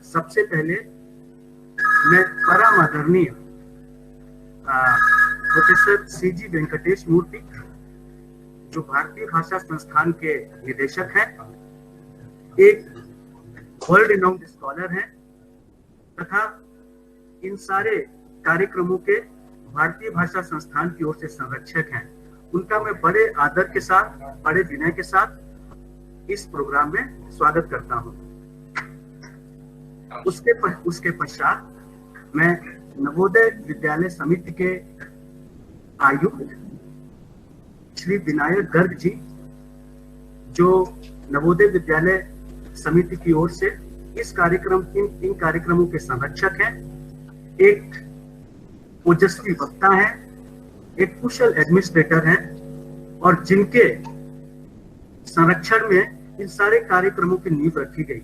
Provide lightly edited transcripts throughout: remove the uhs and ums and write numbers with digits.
सबसे पहले मैं परम आदरणीय प्रोफेसर सीजी वेंकटेश मूर्ति, जो भारतीय भाषा संस्थान के निदेशक हैं, एक वर्ल्ड रिनाउंड स्कॉलर हैं तथा इन सारे कार्यक्रमों के भारतीय भाषा संस्थान की ओर से संरक्षक हैं, उनका मैं बड़े आदर के साथ, बड़े विनय के साथ इस प्रोग्राम में स्वागत करता हूं। उसके पश्चात मैं नवोदय विद्यालय समिति के आयुक्त श्री विनायक गर्ग जी, जो नवोदय विद्यालय समिति की ओर से इस कार्यक्रम इन कार्यक्रमों के संरक्षक हैं, एक ओजस्वी वक्ता हैं, एक कुशल एडमिनिस्ट्रेटर हैं और जिनके संरक्षण में इन सारे कार्यक्रमों की नींव रखी गई।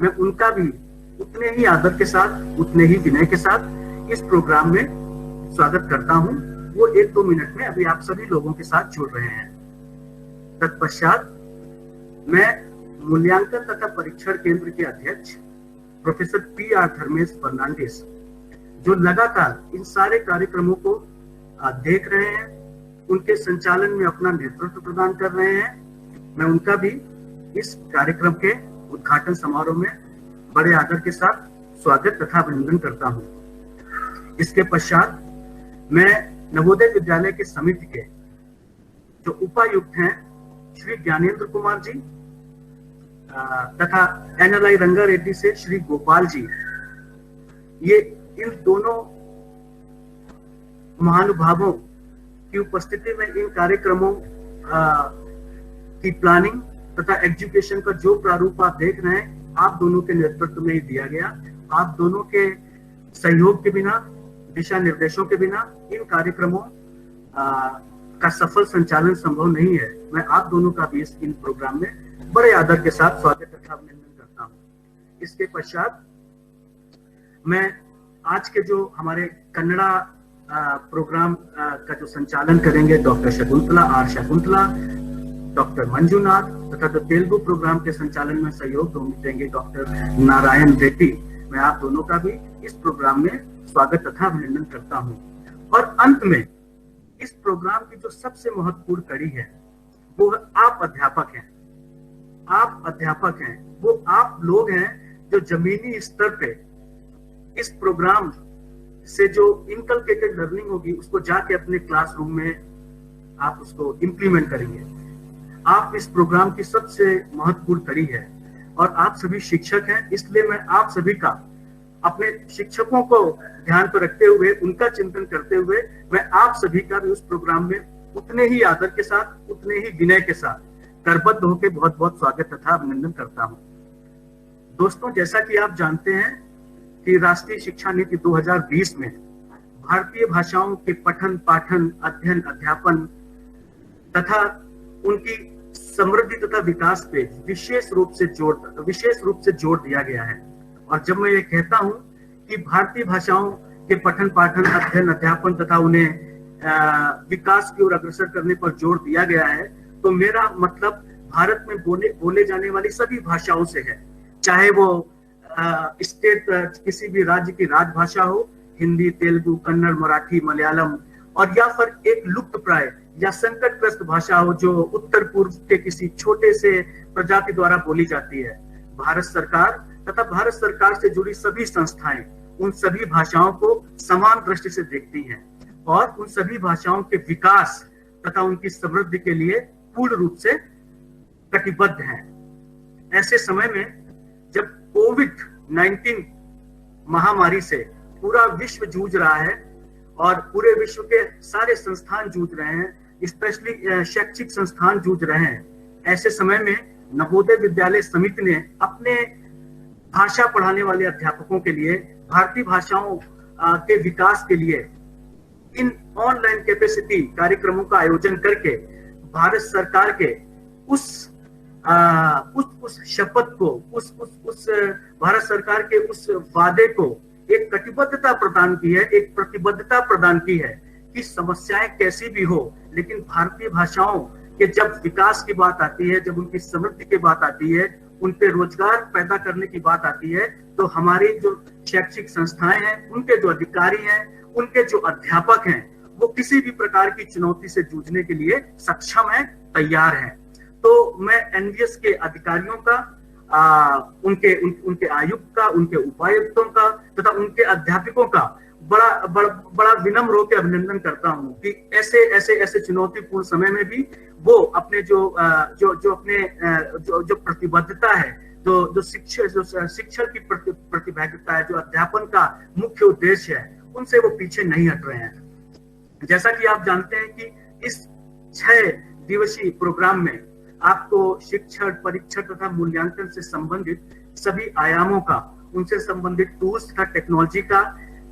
मैं उनका भी उतने ही आदर के साथ, उतने ही विनय के साथ इस प्रोग्राम में स्वागत करता हूं। वो 1-2 मिनट में अभी आप सभी लोगों के साथ जुड़ रहे हैं। तत्पश्चात मैं मूल्यांकन तथा परीक्षण केंद्र के अध्यक्ष प्रोफेसर PR धर्मेश फर्नांडिस, जो लगातार इन सारे कार्यक्रमों को देख रहे हैं, उनके संचालन में अपना नेतृत्व प्रदान कर रहे हैं, मैं उनका भी इस कार्यक्रम के उद्घाटन समारोह में बड़े आदर के साथ स्वागत तथा अभिनंदन करता हूं। इसके पश्चात मैं नवोदय विद्यालय के समिति के जो उपायुक्त हैं श्री ज्ञानेंद्र कुमार जी तथा NLI रंगा रेड्डी से श्री गोपाल जी, ये इन दोनों महानुभावों की उपस्थिति में इन कार्यक्रमों की प्लानिंग तथा एग्जीक्यूशन का जो प्रारूप आप देख रहे हैं, आप दोनों के नेतृत्व में ही दिया गया। आप दोनों के सहयोग के बिना, दिशा निर्देशों के बिना इन कार्यक्रमों का सफल संचालन संभव नहीं है। मैं आप दोनों का भी इन प्रोग्राम में बड़े आदर के साथ स्वागत तथा अभिनंदन करता हूं। इसके पश्चात मैं आज के जो हमारे कन्नड़ा प्रोग्राम का जो संचालन करेंगे डॉक्टर शकुंतला, डॉक्टर मंजुनाथ तथा जो तेलुगु प्रोग्राम के संचालन में सहयोग देंगे डॉक्टर नारायण रेड्डी, मैं आप दोनों का भी इस प्रोग्राम में स्वागत तथा अभिनंदन करता हूं। और अंत में इस प्रोग्राम की जो सबसे महत्वपूर्ण कड़ी है वो आप अध्यापक हैं। आप अध्यापक हैं, वो आप लोग हैं जो जमीनी स्तर पे इस प्रोग्राम से जो इनकलकेटेड लर्निंग होगी उसको जाके अपने क्लासरूम में आप उसको इम्प्लीमेंट करेंगे। आप इस प्रोग्राम की सबसे महत्वपूर्ण कड़ी है और आप सभी शिक्षक हैं, इसलिए मैं आप सभी का, अपने शिक्षकों को ध्यान पर रखते हुए, उनका चिंतन करते हुए, मैं आप सभी का भी उस प्रोग्राम में उतने ही आदर के साथ, उतने ही विनय के साथ करबद्ध होकर बहुत बहुत स्वागत तथा अभिनंदन करता हूं। दोस्तों, जैसा कि आप जानते हैं कि राष्ट्रीय शिक्षा नीति 2020 में भारतीय भाषाओं के पठन, पाठन, अध्ययन, अध्यापन तथा उनकी समृद्धि तथा विकास पे विशेष रूप से जोर दिया गया है। और जब मैं ये कहता हूं कि भारतीय भाषाओं के पठन, पाठन, अध्ययन, अध्यापन तथा उन्हें विकास की ओर अग्रसर करने पर जोर दिया गया है, तो मेरा मतलब भारत में बोले जाने वाली सभी भाषाओं से है, चाहे वो स्टेट किसी भी राज्य की राजभाषा हो, हिंदी, तेलुगु, कन्नड़, मराठी, मलयालम, और या फिर एक लुप्त प्राय या संकटग्रस्त भाषा हो जो उत्तर पूर्व के किसी छोटे से प्रजाति द्वारा बोली जाती है। भारत सरकार तथा भारत सरकार से जुड़ी सभी संस्थाएं उन सभी भाषाओं को समान दृष्टि से देखती हैं और उन सभी भाषाओं के विकास तथा उनकी समृद्धि के लिए पूर्ण रूप से कटिबद्ध हैं। ऐसे समय में जब कोविड-19 महामारी से पूरा विश्व जूझ रहा है और पूरे विश्व के सारे संस्थान जूझ रहे हैं, स्पेशली शैक्षिक संस्थान जूझ रहे हैं, ऐसे समय में नवोदय विद्यालय समिति ने अपने भाषा पढ़ाने वाले अध्यापकों के लिए, भारतीय भाषाओं के विकास के लिए इन ऑनलाइन कैपेसिटी कार्यक्रमों का आयोजन करके भारत सरकार के उस शपथ को, उस भारत सरकार के उस वादे को एक कटिबद्धता प्रदान की है, एक प्रतिबद्धता प्रदान की है कि समस्याएं कैसी भी हो, लेकिन भारतीय भाषाओं के जब विकास की बात आती है, जब उनकी समृद्धि की बात आती है, उन पे रोजगार पैदा करने की बात आती है, तो हमारी जो शैक्षिक संस्थाएं हैं, उनके जो अधिकारी हैं, उनके जो अध्यापक हैं, वो किसी भी प्रकार की चुनौती से जूझने के लिए सक्षम है, तैयार है। तो मैं एनवीएस के अधिकारियों का, उनके आयुक्त का, उनके उपायुक्तों का तथा उनके अध्यापकों का बड़ा विनम्र होकर अभिनंदन करता हूं कि ऐसे चुनौतीपूर्ण समय में भी वो अपने जो प्रतिबद्धता है, जो शिक्षण की प्रतिबद्धता है, जो अध्यापन का मुख्य उद्देश्य है, उनसे वो पीछे नहीं हट रहे हैं। जैसा कि आप जानते हैं कि इस 6 दिवसीय प्रोग्राम में आपको शिक्षण, परीक्षण तथा मूल्यांकन से संबंधित सभी आयामों का, उनसे संबंधित टूल्स तथा टेक्नोलॉजी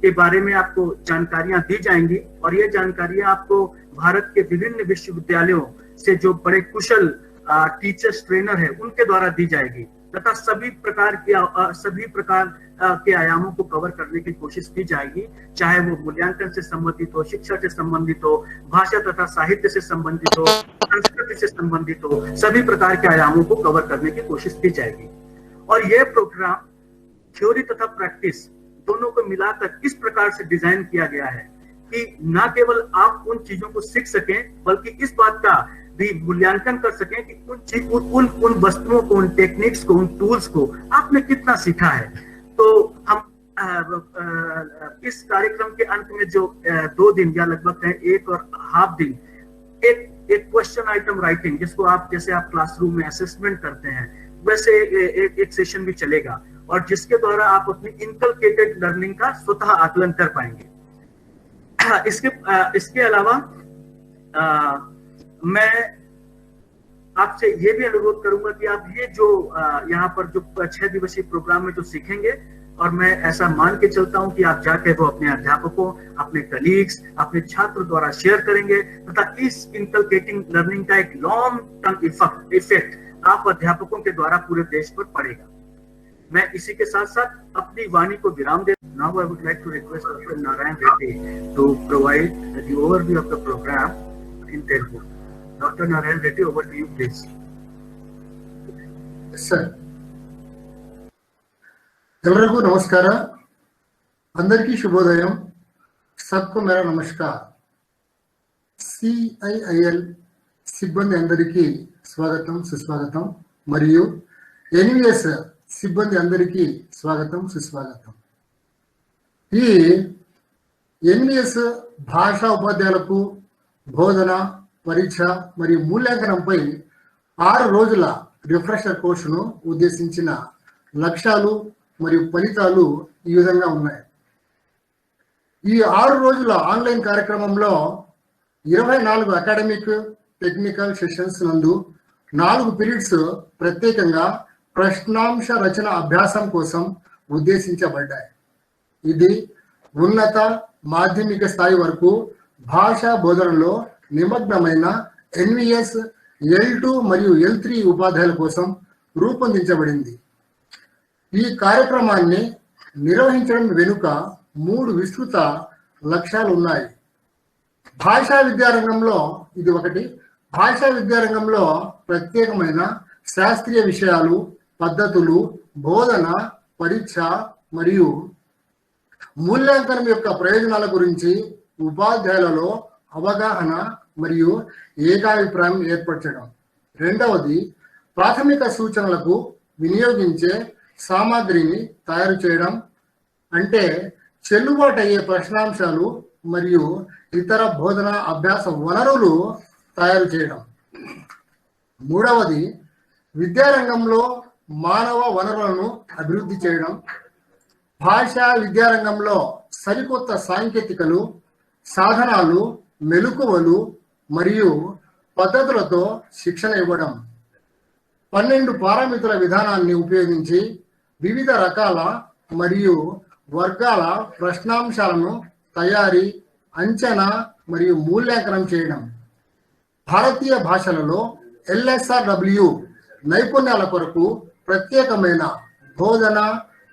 के बारे में आपको जानकारियां दी जाएंगी और ये जानकारियां आपको भारत के विभिन्न विश्वविद्यालयों से जो बड़े कुशल टीचर्स, ट्रेनर है, उनके द्वारा दी जाएगी तथा सभी प्रकार के आयामों को कवर करने की कोशिश की जाएगी, चाहे वो मूल्यांकन से संबंधित हो, शिक्षा से संबंधित हो, भाषा तथा साहित्य से संबंधित हो, संस्कृति से संबंधित हो, सभी प्रकार के आयामों को कवर करने की कोशिश की जाएगी। और यह प्रोग्राम थ्योरी तथा प्रैक्टिस दोनों को मिलाकर इस प्रकार से डिजाइन किया गया है कि न केवल आप उन चीजों को सीख सकें, बल्कि इस बात का भी मूल्यांकन कर सकें कि उन वस्तुओं को, उन टेक्निक्स को, उन टूल्स को आपने कितना सीखा है। तो हम इस कार्यक्रम के अंत में जो 2 दिन या लगभग 1.5 दिन एक क्वेश्चन आइटम राइटिंग, जिसको आप जैसे आप क्लासरूम में असेसमेंट करते हैं, वैसे एक सेशन भी चलेगा और जिसके द्वारा आप अपनी इनकलकेटेड लर्निंग का स्वतः आकलन कर पाएंगे। इसके अलावा मैं आपसे ये भी अनुरोध करूंगा कि आप ये जो यहाँ पर जो 6 दिवसीय प्रोग्राम में जो सीखेंगे, और मैं ऐसा मान के चलता हूं कि आप जाके वो अपने अध्यापकों, अपने कलीग्स, अपने छात्र द्वारा शेयर करेंगे तथा इस इनकलकेटिंग लर्निंग का एक लॉन्ग टर्म इफेक्ट आप अध्यापकों के द्वारा पूरे देश पर पड़ेगा। मैं इसी के साथ साथ अपनी वाणी को विराम दे। Now I would like to request Dr. Narayan Reddy to provide the overview of the program in Telugu. Dr. Narayan Reddy, over to you, please. Sir. एल्लरिಗೂ नमस्कार, अंदरिकी शुभोदयम, सबको मेरा नमस्कार। CIIL సిబ్బంది అందరికీ స్వాగతం, సుస్వాగతం మరియు NVS సిబ్బంది అందరికీ స్వాగతం, సుస్వాగతం। ఈ NVS భాషా ఉపాధ్యాయులకు బోధన, పరీక్ష మరియు మూల్యాంకనంపై 6 రోజుల రిఫ్రెషర్ కోర్సును ఉద్దేశించిన లక్ష్యాలు మరియు ఫలితాలు ఈ విధంగా ఉన్నాయి। ఈ 6 రోజుల ఆన్లైన్ కార్యక్రమంలో 24 అకాడమిక్, టెక్నికల్ సెషన్స్ నందు 4 పీరియడ్స్ ప్రత్యేకంగా ప్రశ్నాంశ రచన అభ్యాసం కోసం ఉద్దేశించబడ్డాయి। ఇది ఉన్నత మాధ్యమిక స్థాయి వరకు భాషా బోధనలో నిమగ్నమైన NVS L2 మరియు L3 ఉపాధ్యాయుల కోసం రూపొందించబడింది। ఈ కార్యక్రమాన్ని నిర్వహించడం వెనుక 3 విస్తృత లక్ష్యాలు ఉన్నాయి। భాషా విద్యారంగంలో ఇది ఒకటి। భాషా విద్యారంగంలో ప్రత్యేకమైన శాస్త్రీయ విషయాలు, పద్ధతులు, బోధన, పరీక్ష మరియు మూల్యాంకనం యొక్క ప్రయోజనాల గురించి ఉపాధ్యాయులలో అవగాహన మరియు ఏకాభిప్రాయం ఏర్పరచడం। రెండవది, ప్రాథమిక సూచనలకు వినియోగించే సామాగ్రిని తయారు చేయడం, అంటే చెల్లుబాటు అయ్యే ప్రశ్నాంశాలు మరియు ఇతర బోధన అభ్యాస వనరులు తయారు చేయడం। మూడవది, విద్యారంగంలో మానవ వనరులను అభివృద్ధి చేయడం। భాషా విద్యారంగంలో సరికొత్త సాంకేతికలు, సాధనాలు, మెలకువలు మరియు పద్ధతులతో శిక్షణ ఇవ్వడం। 12 పారామితుల విధానాన్ని ఉపయోగించి వివిధ రకాల మరియు వర్గాల ప్రశ్నాంశాలను తయారీ, అంచనా మరియు మూల్యాంకనం చేయడం। భారతీయ భాషలలో LSRW నైపుణ్యాల కొరకు ప్రత్యేకమైన బోధన,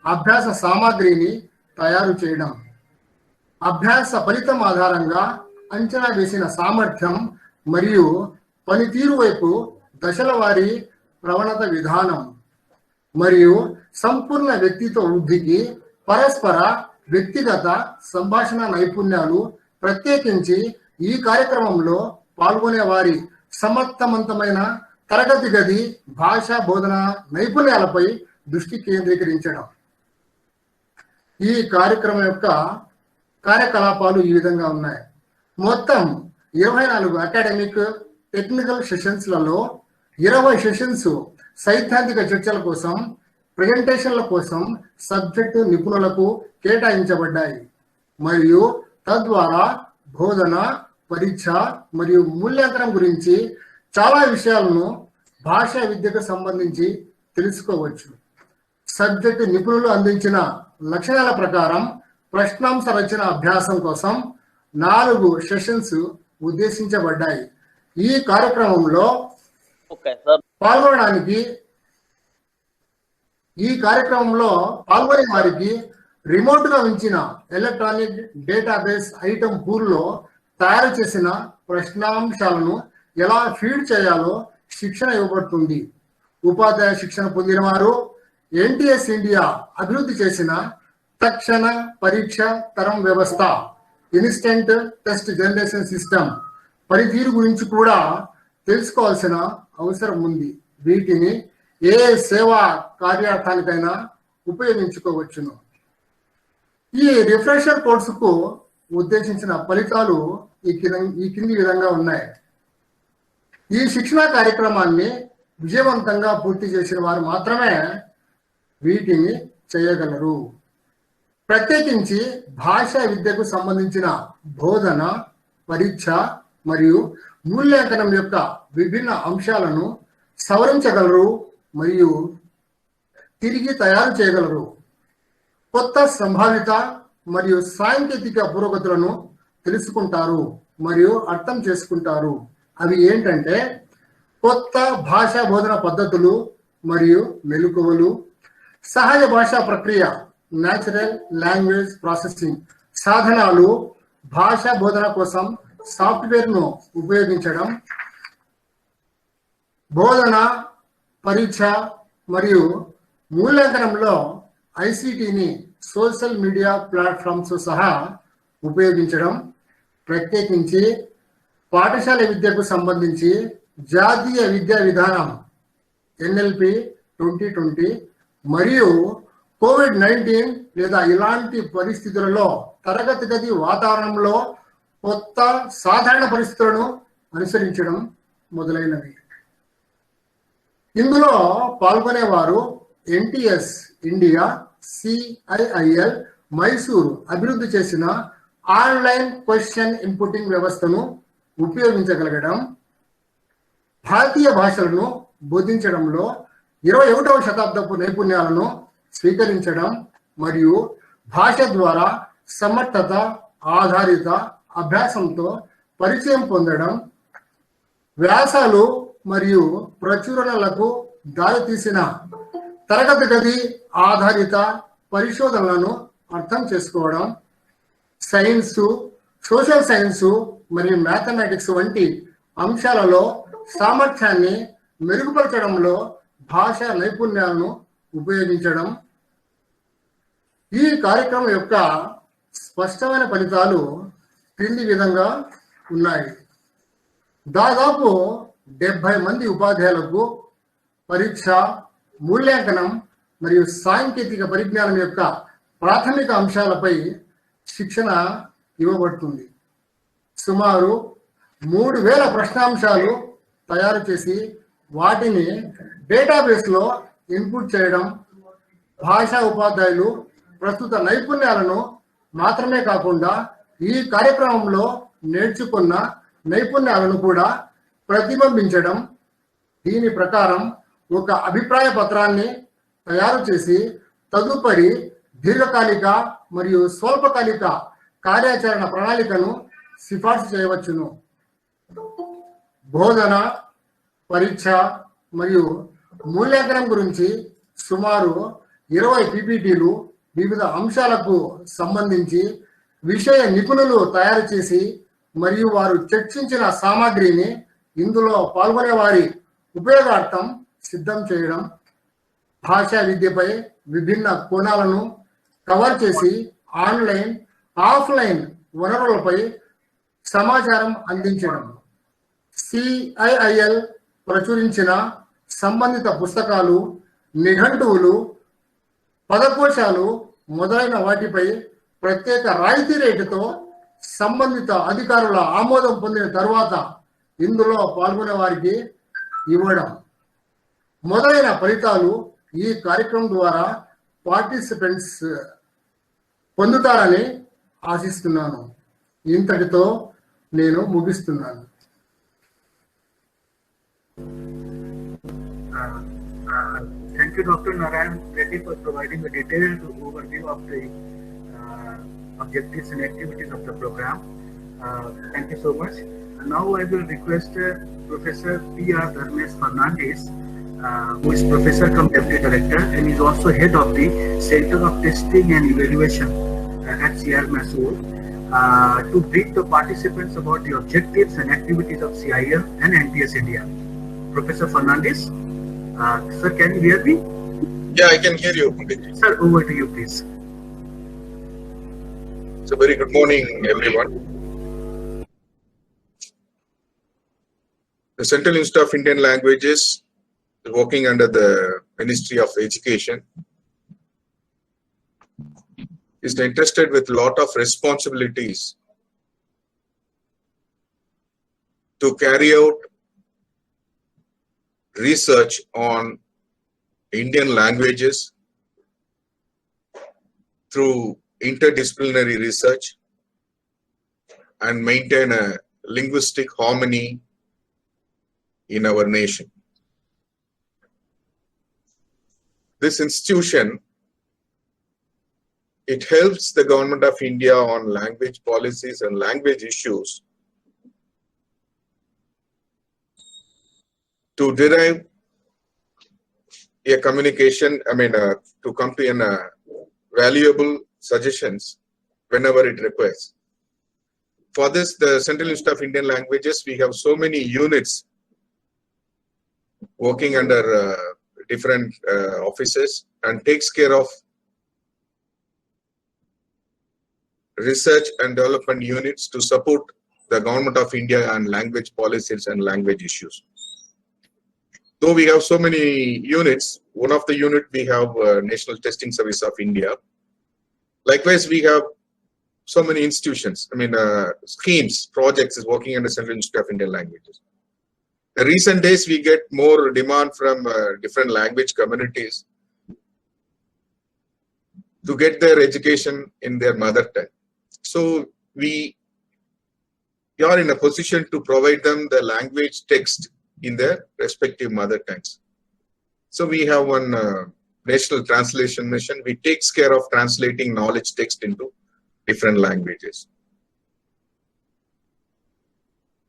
అభ్యాస సామాగ్రిని తయారు చేయడం। అభ్యాస ఫలితం ఆధారంగా అంచనా వేసిన సామర్థ్యం మరియు పనితీరు వైపు దశల వారీ ప్రవణత విధానం। మరియు సంపూర్ణ వ్యక్తిత్వ వృద్ధికి పరస్పర వ్యక్తిగత సంభాషణ నైపుణ్యాలు, ప్రత్యేకించి ఈ కార్యక్రమంలో పాల్గొనే వారి సమర్థవంతమైన తరగతి గది భాషా బోధన నైపుణ్యాలపై దృష్టి కేంద్రీకరించడం. ఈ కార్యక్రమం యొక్క కార్యకలాపాలు ఈ విధంగా ఉన్నాయి. మొత్తం 24 అకాడమిక్ టెక్నికల్ సెషన్స్లలో 20 సెషన్స్ సైద్ధాంతిక చర్చల కోసం, ప్రెజెంటేషన్ల కోసం సబ్జెక్టు నిపుణులకు కేటాయించబడ్డాయి మరియు తద్వారా బోధన, పరీక్ష మరియు మూల్యాంకనం గురించి చాలా విషయాలను భాషా విద్యకు సంబంధించి తెలుసుకోవచ్చు. సబ్జెక్టు నిపుణులు అందించిన లక్షణాల ప్రకారం ప్రశ్నాంశ రచన అభ్యాసం కోసం 4 సెషన్స్ ఉద్దేశించబడ్డాయి. ఈ కార్యక్రమంలో పాల్గొనే వారికి రిమోట్ గా ఉంచిన ఎలక్ట్రానిక్ డేటాబేస్ ఐటమ్ పూల్లో తయారు చేసిన ప్రశ్నాంశాలను ఎలా ఫీడ్ చేయాలో శిక్షణ ఇవ్వబడుతుంది. ఉపాధ్యాయ శిక్షణ పొందిన వారు NTS ఇండియా అభివృద్ధి చేసిన తక్షణ పరీక్ష తరం వ్యవస్థ, ఇన్స్టెంట్ టెస్ట్ జనరేషన్ సిస్టమ్ పనితీరు గురించి కూడా తెలుసుకోవాల్సిన అవసరం ఉంది. వీటిని ఏ సేవా కార్యార్థానికైనా ఉపయోగించుకోవచ్చును. ఈ రిఫ్రెషర్ కోర్సుకు ఉద్దేశించిన ఫలితాలు ఈ కింది విధంగా ఉన్నాయి. ఈ శిక్షణా కార్యక్రమాన్ని విజయవంతంగా పూర్తి చేసిన వారు మాత్రమే వీటిని చేయగలరు. ప్రత్యేకించి భాషా విద్యకు సంబంధించిన బోధన, పరీక్ష మరియు మూల్యాంకనం యొక్క విభిన్న అంశాలను సవరించగలరు మరియు తిరిగి తయారు చేయగలరు. కొత్త సంభావిత మరియు సాంకేతిక పురోగతులను తెలుసుకుంటారు మరియు అర్థం చేసుకుంటారు. అవి ఏంటంటే కొత్త భాషా బోధన పద్ధతులు మరియు మెలకువలు, సహజ భాషా ప్రక్రియ న్యాచురల్ లాంగ్వేజ్ ప్రాసెసింగ్ సాధనాలు, భాషా బోధన కోసం సాఫ్ట్వేర్ ను ఉపయోగించడం, బోధన, పరీక్ష మరియు మూల్యాంకనంలో ICTని సోషల్ మీడియా ప్లాట్ఫామ్స్ సహా ఉపయోగించడం, ప్రత్యేకించి పాఠశాల విద్యకు సంబంధించి జాతీయ విద్యా విధానం NLP 2020 మరియు COVID-19 లేదా ఇలాంటి పరిస్థితులలో తరగతి గది వాతావరణంలో కొత్త సాధారణ పరిస్థితులను అనుసరించడం మొదలైనవి. ఇందులో పాల్గొనేవారు NTS ఇండియా, CIIL మైసూరు అభివృద్ధి చేసిన ఆన్లైన్ క్వశ్చన్ ఇన్పుటింగ్ వ్యవస్థను ఉపయోగించగలగడం, భారతీయ భాషలను బోధించడంలో 21వ శతాబ్దపు నైపుణ్యాలను స్వీకరించడం మరియు భాష ద్వారా సమర్థత ఆధారిత అభ్యాసంతో పరిచయం పొందడం, వ్యాసాలు మరియు ప్రచురణలకు దారితీసిన తరగతి గది ఆధారిత పరిశోధనలను అర్థం చేసుకోవడం, సైన్సు, సోషల్ సైన్సు మరియు మ్యాథమెటిక్స్ వంటి అంశాలలో సామర్థ్యాన్ని మెరుగుపరచడంలో భాషా నైపుణ్యాలను ఉపయోగించడం. ఈ కార్యక్రమం యొక్క స్పష్టమైన ఫలితాలు క్రింది విధంగా ఉన్నాయి. దాదాపు 70 మంది ఉపాధ్యాయులకు పరీక్ష, మూల్యాంకనం మరియు సాంకేతిక పరిజ్ఞానం యొక్క ప్రాథమిక అంశాలపై శిక్షణ ఇవ్వబడుతుంది. సుమారు 3000 ప్రశ్నాంశాలు తయారు చేసి వాటిని డేటాబేస్లో ఇన్పుట్ చేయడం భాషా ఉపాధ్యాయులు ప్రస్తుత నైపుణ్యాలను మాత్రమే కాకుండా ఈ కార్యక్రమంలో నేర్చుకున్న నైపుణ్యాలను కూడా ప్రతిబింబించడం. దీని ప్రకారం ఒక అభిప్రాయ పత్రాన్ని తయారు చేసి తదుపరి దీర్ఘకాలిక మరియు స్వల్పకాలిక కార్యాచరణ ప్రణాళికను సిఫార్సు చేయవచ్చును. బోధన, పరీక్ష మరియు మూల్యాంకనం గురించి సుమారు 20 PPTలు వివిధ అంశాలకు సంబంధించి విషయ నిపుణులు తయారు చేసి మరియు వారు చర్చించిన సామాగ్రిని ఇందులో పాల్గొనే వారి ఉపయోగార్థం సిద్ధం చేయడం. భాషా విద్యపై విభిన్న కోణాలను కవర్ చేసి ఆన్లైన్ ఆఫ్లైన్ వనరులపై సమాచారం అందించడం. CIIL ప్రచురించిన సంబంధిత పుస్తకాలు, నిఘంటువులు, పదకోశాలు మొదలైన వాటిపై ప్రత్యేక రాయితీ రేటుతో సంబంధిత అధికారుల ఆమోదం పొందిన తర్వాత ఇందులో పాల్గొనే వారికి ఇవ్వడం మొదలైన ఫలితాలు ఈ కార్యక్రమం ద్వారా పార్టిసిపెంట్స్ పొందుతారని ఆశిస్తున్నాను. ఇంతటితో నేను ముగిస్తున్నాను. Thank you, Dr. Narayan Reddy, for providing a detailed overview of the objectives and activities of the program. Thank you so much. And now I will request Professor P.R. Dharmesh Fernandes, who is Professor cum Deputy Director and is also Head of the Center of Testing and Evaluation at CIIL Mysore, to brief the participants about the objectives and activities of CIIL and NTS India. Professor Fernandes, sir, can you hear me? Yeah, I can hear you. Sir, over to you, please. So, very good morning, everyone. The Central Institute of Indian Languages, working under the Ministry of Education, is entrusted with a lot of responsibilities to carry out research on Indian languages through interdisciplinary research and maintain a linguistic harmony in our nation. This institution, it helps the Government of India on language policies and language issues to derive a communication, to come to valuable suggestions whenever it requires. For this, the Central Institute of Indian Languages, we have so many units working under different offices and takes care of research and development units to support the Government of India and language policies and language issues. Though we have so many units, one of the unit we have National Testing Service of India. Likewise, we have so many institutions, schemes, projects is working under Central Institute of Indian Languages. In recent days, we get more demand from different language communities to get their education in their mother tongue. So we are in a position to provide them the language text in their respective mother tongues. So we have one national translation mission. We takes care of translating knowledge text into different languages.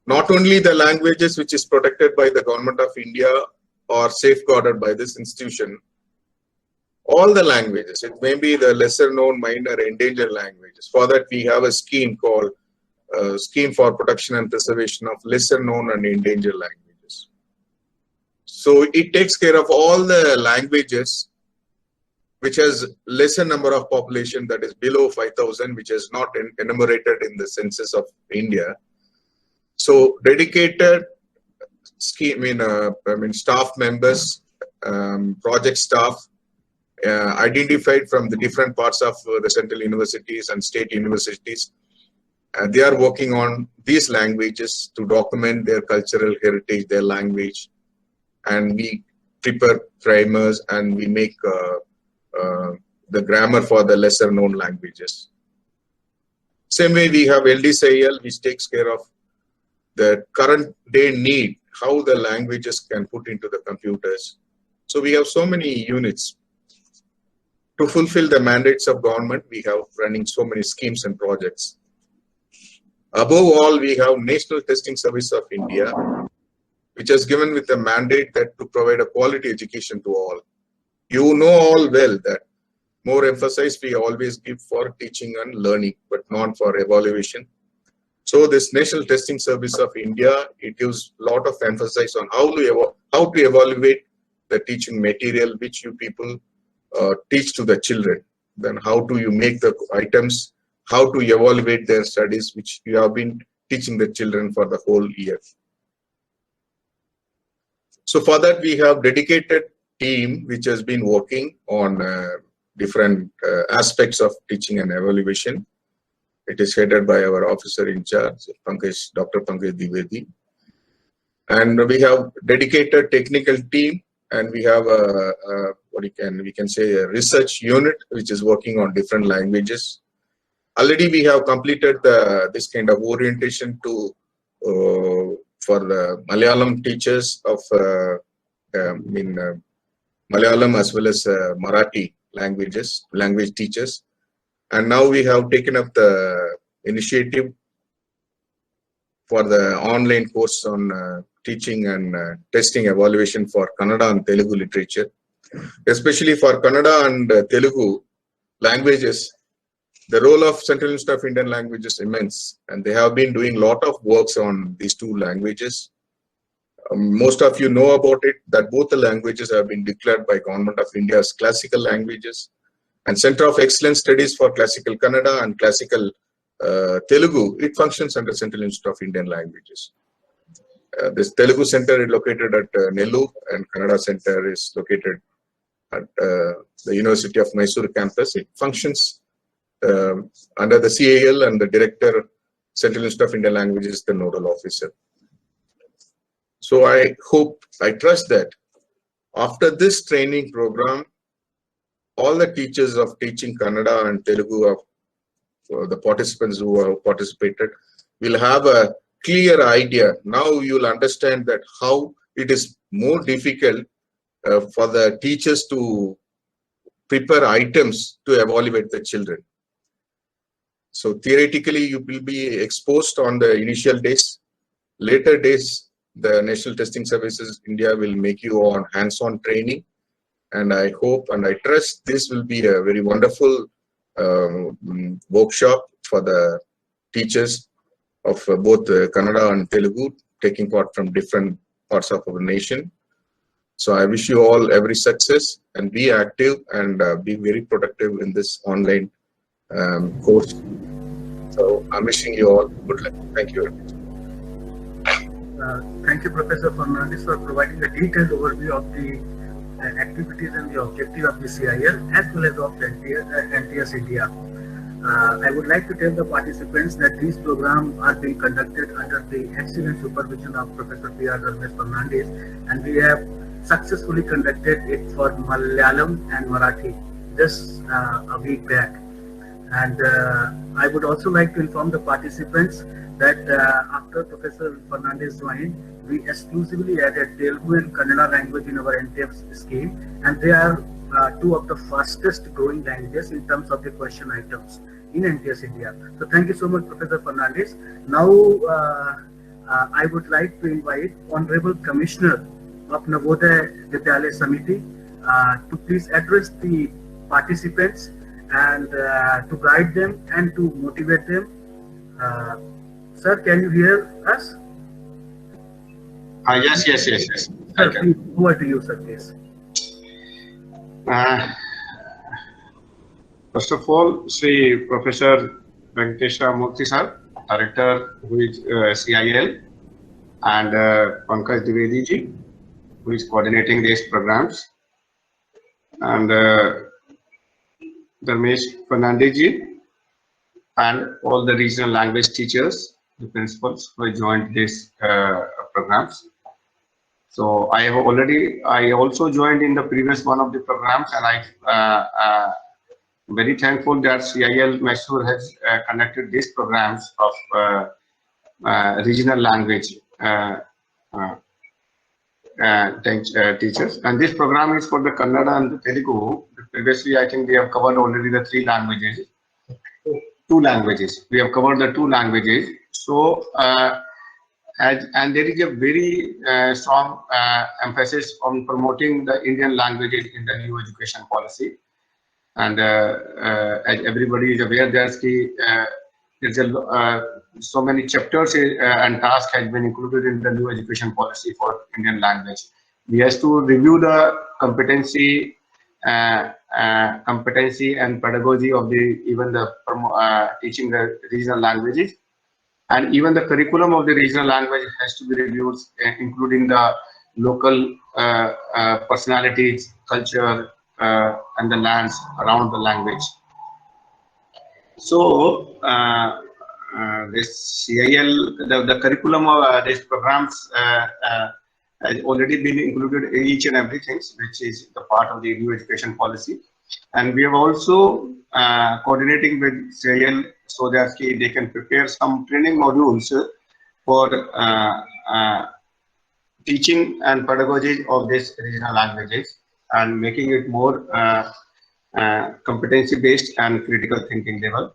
Not only the languages which is protected by the Government of India or safeguarded by this institution, all the languages, it may be the lesser known, minor, endangered languages. For that, we have a scheme called Scheme for Protection and Preservation of Lesser Known and Endangered Languages. So it takes care of all the languages which has lesser number of population, that is below 5,000, which is not enumerated in the census of India. So dedicated scheme, staff members, project staff, identified from the different parts of the central universities and state universities. They are working on these languages to document their cultural heritage, their language, and we prepare primers and we make the grammar for the lesser known languages. Same way we have LDCIL, which takes care of the current day need, how the languages can put into the computers. So we have so many units. To fulfill the mandates of government, we have running so many schemes and projects. Above all, we have National Testing Service of India, which is given with a mandate that to provide a quality education to all. You know all well that more emphasis we always give for teaching and learning, but not for evaluation. So this National Testing Service of India, it gives a lot of emphasis on how to evaluate the teaching material which you people teach to the children. Then how do you make the items, how to evaluate their studies, which you have been teaching the children for the whole year. So for that, we have dedicated team which has been working on different aspects of teaching and evaluation. It is headed by our officer in charge, Dr. Pankaj Dwivedi. And we have dedicated technical team, and we have we can say a research unit which is working on different languages. Already we have completed this kind of orientation to for the Malayalam teachers of Malayalam as well as Marathi language teachers. And now we have taken up the initiative for the online course on teaching and testing evaluation for Kannada and Telugu literature. Especially for Kannada and Telugu languages, the role of Central Institute of Indian Language is immense, and they have been doing a lot of works on these two languages. Most of you know about it, that both the languages have been declared by Government of India as classical languages, and Center of Excellence Studies for Classical Kannada and Classical Telugu, it functions under Central Institute of Indian Languages. This Telugu Center is located at Nellore, and Kannada Center is located at the University of Mysore campus. It functions under the CAL, and the Director, Central Institute of Indian Languages, is the nodal officer. So I trust that after this training program, all the teachers of teaching Kannada and Telugu, the participants who have participated, will have a clear idea. Now you will understand that how it is more difficult for the teachers to prepare items to evaluate the children. So theoretically, you will be exposed on the initial days. Later days, the National Testing Services India will make you on hands-on training. And I hope and I trust this will be a very wonderful workshop for the teachers of both Kannada and Telugu, taking part from different parts of our nation. So I wish you all every success, and be active and be very productive in this online course. So I'm wishing you all good luck. Thank you very much. Thank you, Professor Fernandes, for providing a detailed overview of the activities and the objective of the CIL as well as of NTS India. I would like to tell the participants that these programs are being conducted under the excellent supervision of Professor P.R. Dharmesh Fernandes, and we have successfully conducted it for Malayalam and Marathi just a week back. And I would also like to inform the participants that after Professor Fernandes joined, we exclusively added Telugu and Kannada language in our NTF scheme, and they are two of the fastest growing languages in terms of the question items in NTS India. So thank you so much, Professor Fernandes. Now I would like to invite Honorable Commissioner of Navodaya Vidyalaya Samiti to please address the participants and to guide them and to motivate them. Sir, can you hear us? Yes. Sir, please, over to you, sir, please. First of all, Sri Professor Venkatesha Murthy sir, Director who is CIL, and Pankaj Dwivedi ji, who is coordinating these programs, and Dharmesh Fernandes ji, and all the regional language teachers, the principals who joined these programs. So I also joined in the previous one of the programs, and I very thankful that CIL Mysore has conducted these programs of regional language teachers. And this program is for the Kannada and the Telugu. Previously, I think we have covered already the two languages. We have covered the two languages. So, and there is a very strong emphasis on promoting the Indian languages in the new education policy. And as everybody is aware, there's so many chapters and tasks has been included in the new education policy for Indian language. We has to review the competency and pedagogy of teaching the regional languages, and even the curriculum of the regional language has to be reviewed, including the local personalities, culture, and the lands around the language. So this CIL, the curriculum of these programs has already been included in each and everything, which is the part of the new education policy. And we have also coordinating with CIL so that they can prepare some training modules for teaching and pedagogy of these regional languages, and making it more competency based and critical thinking level.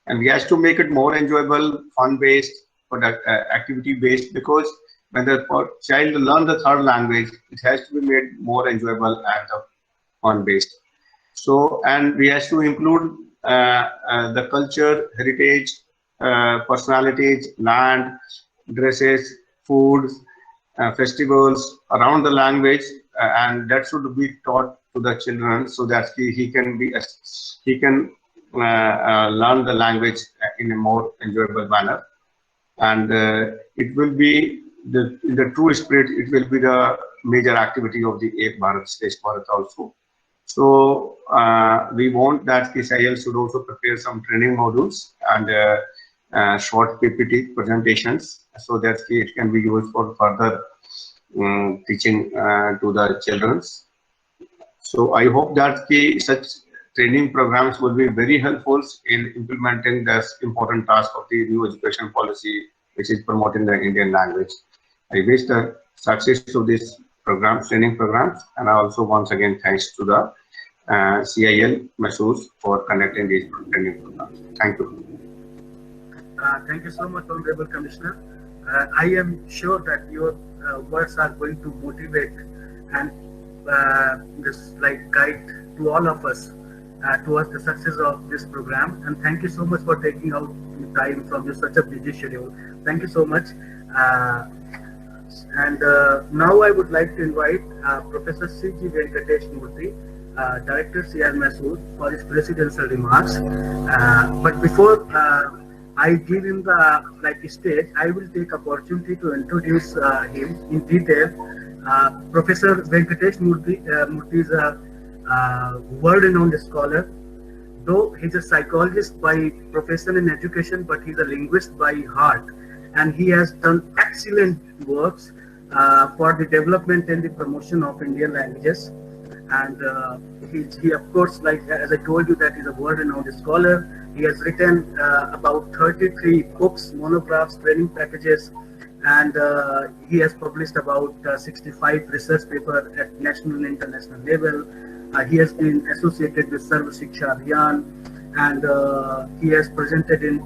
And we have to make it more enjoyable, fun based, activity based, because when the child learns the third language, it has to be made more enjoyable and fun based. So, and we have to include the culture, heritage, personalities, land, dresses, foods, festivals around the language, and that should be taught to the children so that he can learn the language in a more enjoyable manner. And it will be in the true spirit, it will be the major activity of the Ek Bharat, Shresth Bharat also. So we want that CIL should also prepare some training modules and short PPT presentations, so that it can be used for further teaching to the children. So I hope that such training programs will be very helpful in implementing this important task of the new education policy, which is promoting the Indian language. I wish the success of these programs, training programs, and I also once again thanks to the CIL Mysore for conducting these training programs. Thank you. Thank you so much, Honorable Commissioner. I am sure that your words are going to motivate and this guide to all of us towards the success of this program. And thank you so much for taking out time from your such a busy schedule. Thank you so much. And now I would like to invite Professor C.G. Venkatesh Murthy, Director CIL Mysore, for his presidential remarks. But before I give him the stage, I will take opportunity to introduce him in detail. Professor Venkatesh Murthy is a world-renowned scholar. Though he's a psychologist by profession in education, but he's a linguist by heart, and he has done excellent works for the development and the promotion of Indian languages. And he of course, as I told you, that he's a world-renowned scholar. He has written about 33 books, monographs, training packages, and he has published about 65 research papers at national and international level. He has been associated with Sarva Shiksha Abhiyan, and he has presented in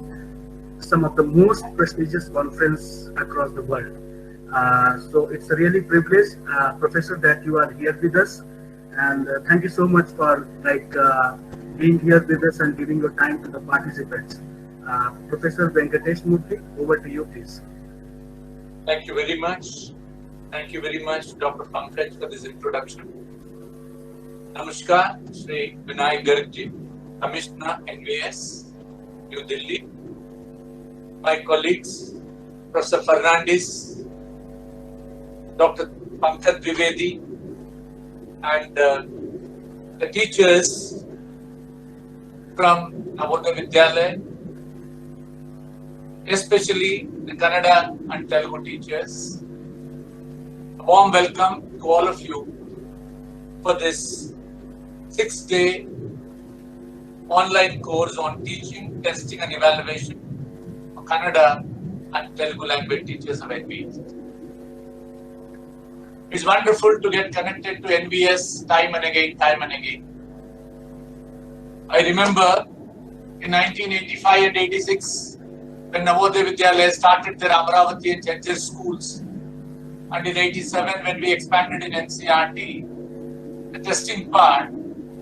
some of the most prestigious conferences across the world. So it's a really privilege, Professor, that you are here with us. And thank you so much for being here with us and giving your time to the participants. Professor Venkatesh Murthy, over to you, please. Thank you very much. Thank you very much, Dr. Pankaj, for this introduction. Namaskar, Shri Vinay Gargji, Commissioner NVS, New Delhi. My colleagues, Professor Fernandez, Dr. Pankaj Dwivedi, and the teachers from Navodaya Vidyalaya, especially the Kannada and Telugu teachers. A warm welcome to all of you for this 6-day online course on teaching, testing and evaluation for Kannada and Telugu language teachers of NVS. It's wonderful to get connected to NVS time and again. I remember in 1985 and 86 when Navodaya Vidyalaya started their Amaravati and Judges schools, and in 87 when we expanded in NCERT, the testing part,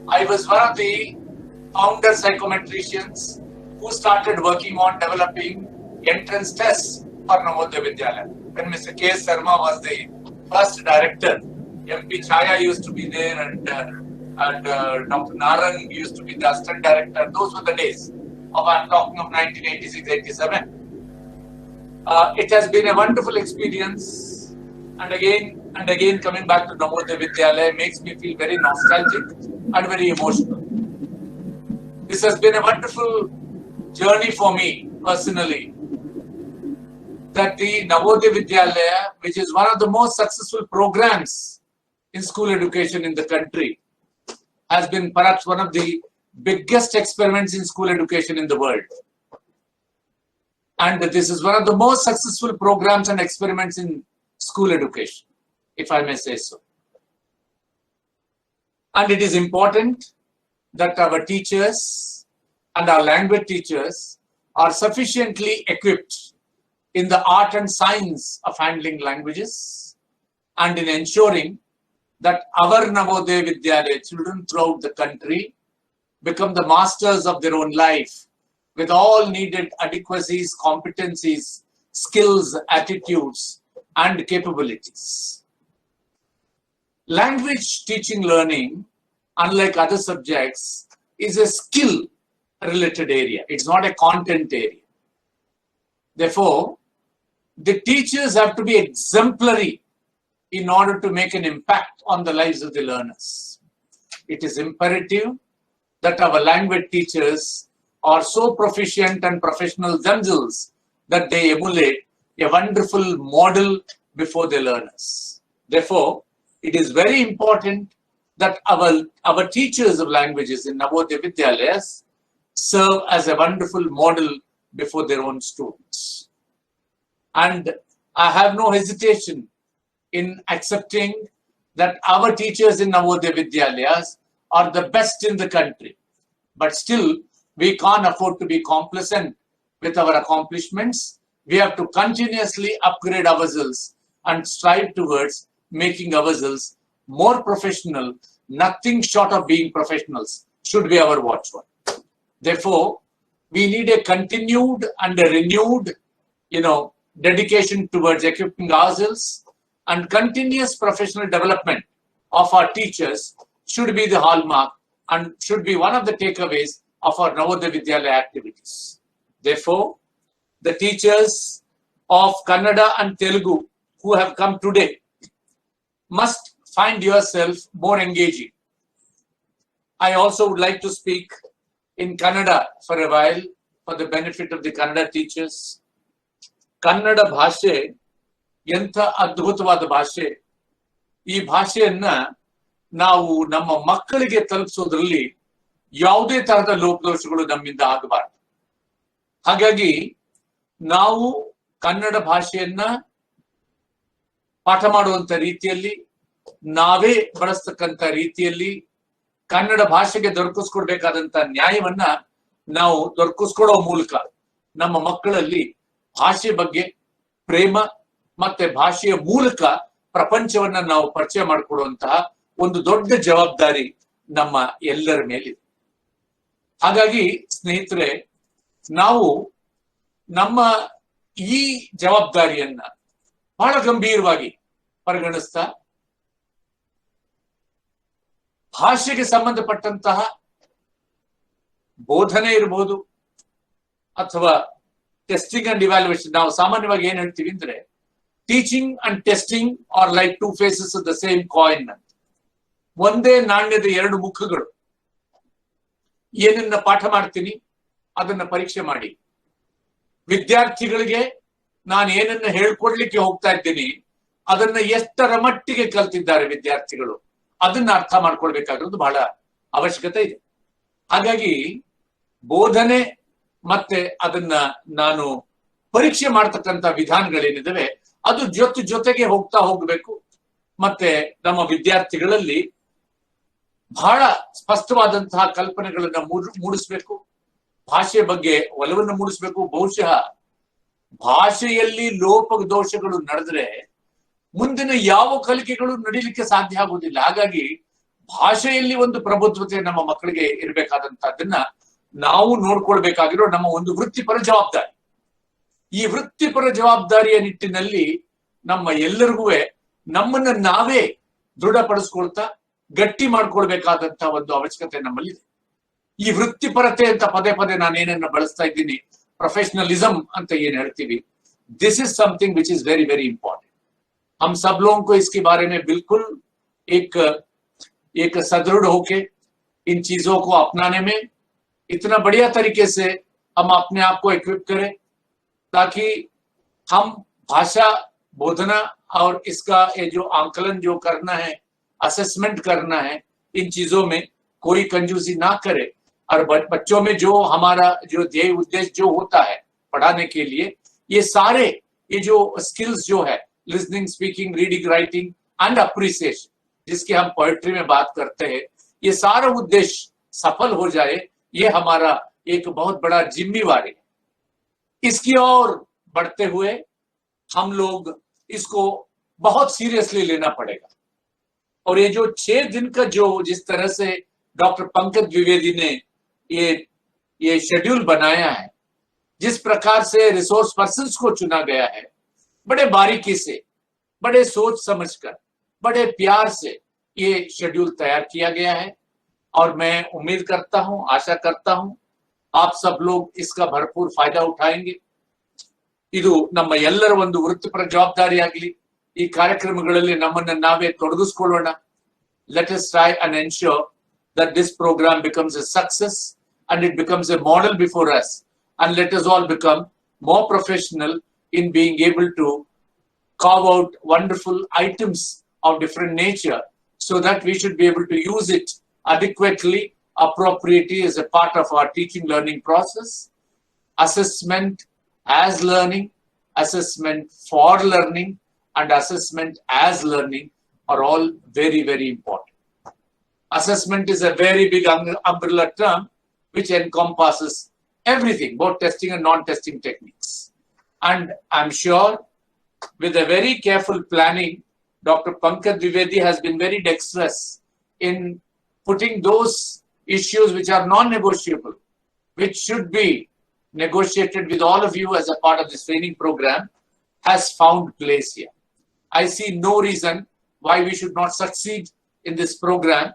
I was one of the founder psychometricians who started working on developing entrance tests for Navodaya Vidyalaya when Mr. K. Sarma was the first director MP Chaya used to be there, and Dr. Narang used to be the assistant director. Those were the days of, I'm talking of 1986-87. It has been a wonderful experience, and again coming back to Navodaya Vidyalaya makes me feel very nostalgic and very emotional. This has been a wonderful journey for me personally, that the Navodaya Vidyalaya, which is one of the most successful programs in school education in the country, has been perhaps one of the biggest experiments in school education in the world. And this is one of the most successful programs and experiments in school education, if I may say so. And it is important that our teachers and our language teachers are sufficiently equipped in the art and science of handling languages, and in ensuring that our Navodaya Vidyalaya children throughout the country become the masters of their own life with all needed adequacies, competencies, skills, attitudes, and capabilities. Language teaching learning, unlike other subjects, is a skill related area. It's not a content area. Therefore, the teachers have to be exemplary in order to make an impact on the lives of the learners. It is imperative that our language teachers are so proficient and professional themselves that they emulate a wonderful model before the learners. Therefore, it is very important that our teachers of languages in Navodaya Vidyalayas serve as a wonderful model before their own students. And I have no hesitation in accepting that our teachers in Navodaya Vidyalayas are the best in the country. But still, we can't afford to be complacent with our accomplishments. We have to continuously upgrade ourselves and strive towards making ourselves more professional. Nothing short of being professionals should be our watchword. Therefore, we need a continued and a renewed, dedication towards equipping ourselves, and continuous professional development of our teachers should be the hallmark and should be one of the takeaways of our Navodaya Vidyalaya activities. Therefore, the teachers of Kannada and Telugu who have come today must find yourself more engaging. I also would like to speak in Kannada for a while for the benefit of the Kannada teachers. Kannada ಭಾಷೆ ಎಂಥ ಅದ್ಭುತವಾದ ಭಾಷೆ. ಈ ಭಾಷೆಯನ್ನ ನಾವು ನಮ್ಮ ಮಕ್ಕಳಿಗೆ ತಲುಪಿಸೋದ್ರಲ್ಲಿ ಯಾವುದೇ ತರಹದ ಲೋಪದೋಷಗಳು ನಮ್ಮಿಂದ ಆಗಬಾರದು. ಹಾಗಾಗಿ ನಾವು ಕನ್ನಡ ಭಾಷೆಯನ್ನ ಪಾಠ ಮಾಡುವಂತ ರೀತಿಯಲ್ಲಿ, ನಾವೇ ಬಳಸ್ತಕ್ಕಂಥ ರೀತಿಯಲ್ಲಿ ಕನ್ನಡ ಭಾಷೆಗೆ ದೊರಕಿಸ್ಕೊಡ್ಬೇಕಾದಂತ ನ್ಯಾಯವನ್ನ ನಾವು ದೊರಕಿಸ್ಕೊಡೋ ಮೂಲಕ ನಮ್ಮ ಮಕ್ಕಳಲ್ಲಿ ಭಾಷೆ ಬಗ್ಗೆ ಪ್ರೇಮ ಮತ್ತೆ ಭಾಷೆಯ ಮೂಲಕ ಪ್ರಪಂಚವನ್ನ ನಾವು ಪರಿಚಯ ಮಾಡಿಕೊಡುವಂತಹ ಒಂದು ದೊಡ್ಡ ಜವಾಬ್ದಾರಿ ನಮ್ಮ ಎಲ್ಲರ ಮೇಲಿದೆ. ಹಾಗಾಗಿ ಸ್ನೇಹಿತರೆ, ನಾವು ನಮ್ಮ ಈ ಜವಾಬ್ದಾರಿಯನ್ನ ಬಹಳ ಗಂಭೀರವಾಗಿ ಪರಿಗಣಿಸ್ತಾ ಭಾಷೆಗೆ ಸಂಬಂಧಪಟ್ಟಂತಹ ಬೋಧನೆ ಇರಬಹುದು ಅಥವಾ ಟೆಸ್ಟಿಂಗ್ ಅಂಡ್ ಇವ್ಯಾಲ್ಯೂಯೇಷನ್, ನಾವು ಸಾಮಾನ್ಯವಾಗಿ ಏನ್ ಹೇಳ್ತೀವಿ ಅಂದ್ರೆ teaching and testing are like two faces of the same coin ಅಂತ. ಒಂದೇ ನಾಣ್ಯದ ಎರಡು ಮುಖಗಳು. ಏನನ್ನ ಪಾಠ ಮಾಡ್ತೀನಿ ಅದನ್ನ ಪರೀಕ್ಷೆ ಮಾಡಿ, ವಿದ್ಯಾರ್ಥಿಗಳಿಗೆ ನಾನು ಏನನ್ನ ಹೇಳ್ಕೊಡ್ಲಿಕ್ಕೆ ಹೋಗ್ತಾ ಇದ್ದೀನಿ ಅದನ್ನ ಎಷ್ಟರ ಮಟ್ಟಿಗೆ ಕಲ್ತಿದ್ದಾರೆ ವಿದ್ಯಾರ್ಥಿಗಳು ಅದನ್ನ ಅರ್ಥ ಮಾಡ್ಕೊಳ್ಬೇಕಾಗಿರೋದು ಬಹಳ ಅವಶ್ಯಕತೆ ಇದೆ. ಹಾಗಾಗಿ ಬೋಧನೆ ಮತ್ತೆ ಅದನ್ನ ನಾನು ಪರೀಕ್ಷೆ ಮಾಡ್ತಕ್ಕಂಥ ವಿಧಾನಗಳೇನಿದಾವೆ ಅದು ಜೊತೆಗೆ ಹೋಗ್ತಾ ಹೋಗ್ಬೇಕು. ಮತ್ತೆ ನಮ್ಮ ವಿದ್ಯಾರ್ಥಿಗಳಲ್ಲಿ ಬಹಳ ಸ್ಪಷ್ಟವಾದಂತಹ ಕಲ್ಪನೆಗಳನ್ನ ಮೂಡಿಸ್ಬೇಕು, ಭಾಷೆ ಬಗ್ಗೆ ಒಲವನ್ನು ಮೂಡಿಸ್ಬೇಕು. ಬಹುಶಃ ಭಾಷೆಯಲ್ಲಿ ಲೋಪ ದೋಷಗಳು ನಡೆದ್ರೆ ಮುಂದಿನ ಯಾವ ಕಲಿಕೆಗಳು ನಡೀಲಿಕ್ಕೆ ಸಾಧ್ಯ ಆಗುವುದಿಲ್ಲ. ಹಾಗಾಗಿ ಭಾಷೆಯಲ್ಲಿ ಒಂದು ಪ್ರಭುತ್ವತೆ ನಮ್ಮ ಮಕ್ಕಳಿಗೆ ಇರಬೇಕಾದಂತಹದನ್ನ ನಾವು ನೋಡ್ಕೊಳ್ಬೇಕಾಗಿರೋ ನಮ್ಮ ಒಂದು ವೃತ್ತಿಪರ ಜವಾಬ್ದಾರಿ. ಈ ವೃತ್ತಿಪರ ಜವಾಬ್ದಾರಿಯ ನಿಟ್ಟಿನಲ್ಲಿ ನಮ್ಮ ಎಲ್ಲರಿಗೂ ನಮ್ಮನ್ನ ನಾವೇ ದೃಢಪಡಿಸ್ಕೊಳ್ತಾ ಗಟ್ಟಿ ಮಾಡ್ಕೊಳ್ಬೇಕಾದಂತ ಒಂದು ಅವಶ್ಯಕತೆ ನಮ್ಮಲ್ಲಿದೆ. ಈ ವೃತ್ತಿಪರತೆ ಅಂತ ಪದೇ ಪದೇ ನಾನೇನನ್ನ ಬಳಸ್ತಾ ಇದ್ದೀನಿ, प्रोफेशनलिज्म ಅಂತ ಏನ್ ಹೇಳ್ತೀವಿ, this is something which is very very important. हम सब लोगों को इसके बारे में बिल्कुल एक सदृढ़ होके इन चीजों को अपनाने में इतना बढ़िया तरीके से हम अपने आप को इक्विप करें ताकि हम भाषा बोधना और इसका ये जो आंकलन जो करना है, असेसमेंट करना है, इन चीजों में कोई कंजूसी ना करे और बच्चों में जो हमारा जो ध्येय उद्देश्य जो होता है पढ़ाने के लिए, ये सारे ये जो स्किल्स जो है listening, speaking, reading, writing and appreciation, जिसकी हम पोएट्री में बात करते हैं, ये सारा उद्देश्य सफल हो जाए, ये हमारा एक बहुत बड़ा जिम्मेवारी है. इसकी ओर बढ़ते हुए हम लोग इसको बहुत सीरियसली लेना पड़ेगा. और ये जो 6 दिन का जो जिस तरह से डॉक्टर पंकज द्विवेदी ने ये शेड्यूल बनाया है, जिस प्रकार से रिसोर्स पर्सन्स को चुना गया है, बड़े बारीकी से, बड़े सोच समझकर, बड़े प्यार से ये शेड्यूल तैयार किया गया है. और मैं उम्मीद करता हूं, आशा करता हूं आप सब लोग इसका भरपूर फायदा उठाएंगे. ಇದು ನಮ್ಮ ಎಲ್ಲರ ಒಂದು ವೃತ್ತಿಪರ ಜವಾಬ್ದಾರಿಯಾಗಲಿ. ಈ ಕಾರ್ಯಕ್ರಮಗಳಲ್ಲಿ ನಮ್ಮನ್ನು ನಾವೇ ತೊಡಗಿಸಿಕೊಳ್ಳೋಣ. Let us try and ensure that this program becomes a success and it becomes a model before us, and let us all become more professional in being able to carve out wonderful items of different nature so that we should be able to use it adequately, appropriately as a part of our teaching learning process. Assessment as learning, assessment for learning, and assessment as learning are all very, very important. Assessment is a very big umbrella term which encompasses everything, both testing and non-testing techniques. And I'm sure with a very careful planning, Dr. Pankaj Dwivedi has been very dexterous in putting those issues which are non-negotiable, which should be negotiated with all of you as a part of this training program, has found place here. I see no reason why we should not succeed in this program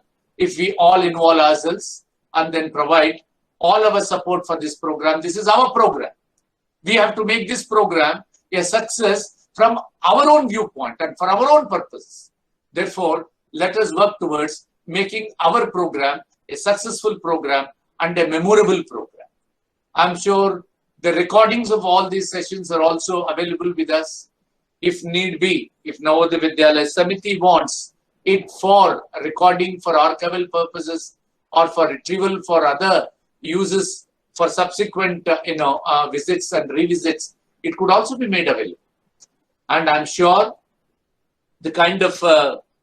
if we all involve ourselves and then provide all our support for this program. This is our program. We have to make this program a success from our own viewpoint and for our own purpose. Therefore, let us work towards making our program a successful program and a memorable program. I'm sure the recordings of all these sessions are also available with us. If need be, if Navodaya Vidyalaya Samiti wants it for recording for archival purposes or for retrieval for other uses for subsequent visits and revisits, it could also be made available. And I'm sure the kind of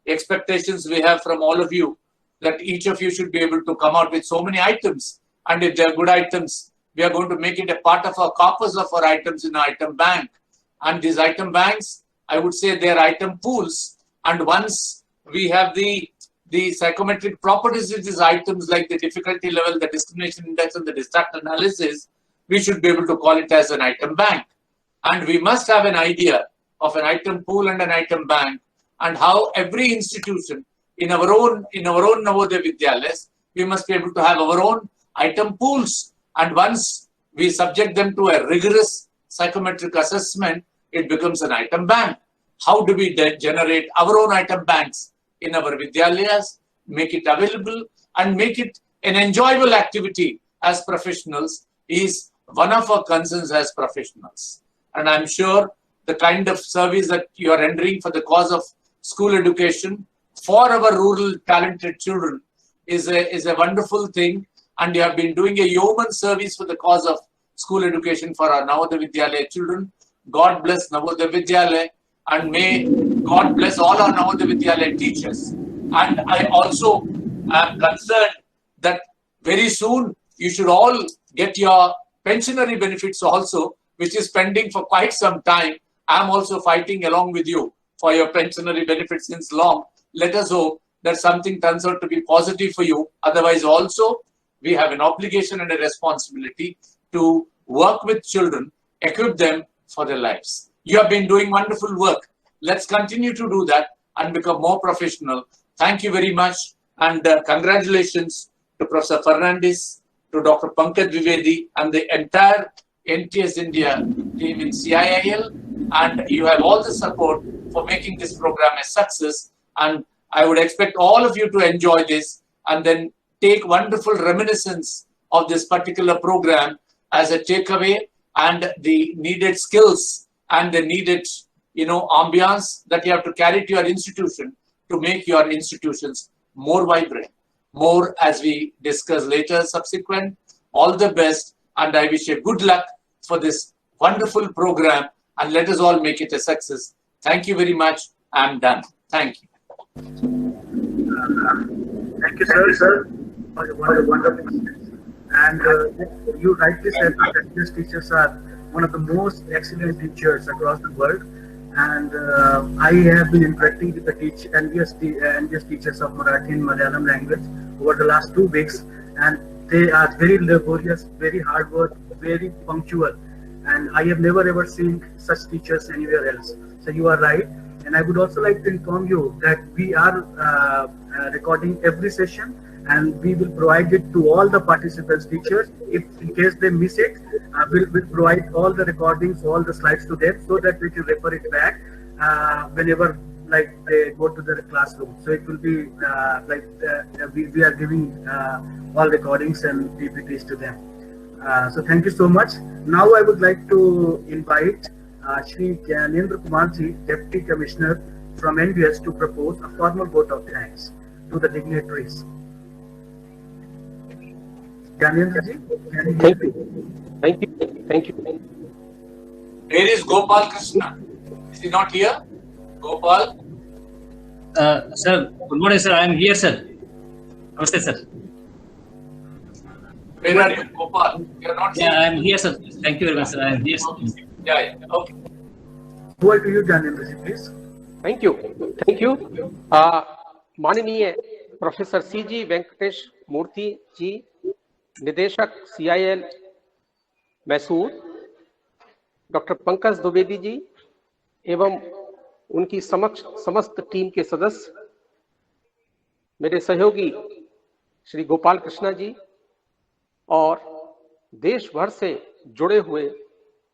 expectations we have from all of you, that each of you should be able to come out with so many items, and if they're good items, we are going to make it a part of our corpus of our items in our item bank. And these item banks, I would say they're item pools, and once we have the psychometric properties of these items like the difficulty level, the discrimination index, and the distract analysis, we should be able to call it as an item bank. And we must have an idea of an item pool and an item bank, and how every institution in our own Navodaya Vidyalayas, we must be able to have our own item pools. And once we subject them to a rigorous psychometric assessment, it becomes an item bank. How do we generate our own item banks in our Vidyalayas, make it available and make it an enjoyable activity as professionals is one of our concerns as professionals. And I'm sure the kind of service that you are rendering for the cause of school education for our rural talented children is a wonderful thing. And you have been doing a yeoman service for the cause of school education for our Navodaya Vidyalaya children. God bless Navodaya Vidyalaya, and may God bless all our Navodaya Vidyalaya teachers. And I also am concerned that very soon you should all get your pensionary benefits also, which is pending for quite some time. I'm also fighting along with you for your pensionary benefits since long. Let us hope that something turns out to be positive for you. Otherwise also, we have an obligation and a responsibility to work with children, equip them for their lives. You have been doing wonderful work. Let's continue to do that. and become more professional. Thank you very much, and congratulations to Professor Fernandes, to Dr. Pankaj Dwivedi, and the entire NTS India team in CIIL, and you have all the support for making this program a success. And I would expect all of you to enjoy this and then take wonderful reminiscence of this particular program as a takeaway, and the needed skills and the needed, ambiance that you have to carry to your institution to make your institutions more vibrant, more as we discuss later subsequent. All the best, and I wish you good luck for this wonderful program, and let us all make it a success. Thank you very much. I'm done. Thank you. Thank you, sir, for your wonderful message. And you rightly said that NTS teachers are one of the most excellent teachers across the world. And I have been interacting with the NTS teachers of Marathi and Malayalam language over the last 2 weeks, and they are very laborious, very hard work, very punctual, and I have never ever seen such teachers anywhere else. So you are right. And I would also like to inform you that we are recording every session, and we will provide it to all the participants, teachers. If in case they miss it, we'll provide all the recordings, all the slides to them, so that we can refer it back whenever they go to the classroom. So it will be we are giving all recordings and PPTs to them. So thank you so much. Now I would like to invite Shri Gyanendra Kumarji, Deputy Commissioner from NVS, to propose a formal vote of thanks to the dignitaries. Gyanendra ji, thank you. Where is Gopal Krishna? Is he not here? Gopal? Sir, good morning, sir. I am here, sir. Namaste, sir. Where are you, Gopal? You are not here. Yeah, I am here, sir. Thank you very much, sir. I am here, sir. Yeah. Okay. Over to you, Gyanendra ji, please. Thank you. माननीय professor CG Venkatesh मूर्ति जी, निदेशक CIL Mysore, doctor Pankaj Dwivedi ji एवं उनकी समस्त team के सदस्य, मेरे सहयोगी श्री गोपाल कृष्णा जी और देश भर से जुड़े हुए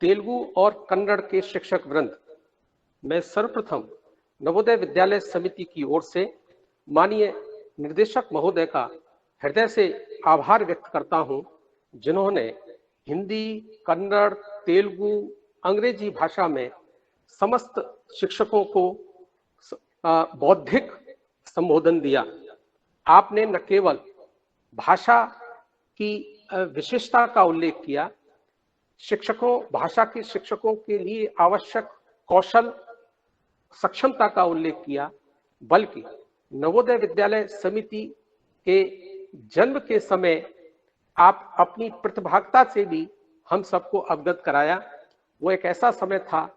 तेलुगु और कन्नड़ के शिक्षक वृंद, मैं सर्वप्रथम नवोदय विद्यालय समिति की ओर से माननीय निर्देशक महोदय का हृदय से आभार व्यक्त करता हूं, जिन्होंने हिंदी, कन्नड़, तेलुगु, अंग्रेजी भाषा में समस्त शिक्षकों को बौद्धिक संबोधन दिया। आपने न केवल भाषा की विशेषता का उल्लेख किया, भाषा के शिक्षकों के लिए आवश्यक कौशल, सक्षमता का उल्लेख किया, बल्कि नवोदय विद्यालय समिति के जन्म के समय आप अपनी प्रतिभागिता से भी हम सबको अवगत कराया। वो एक ऐसा समय था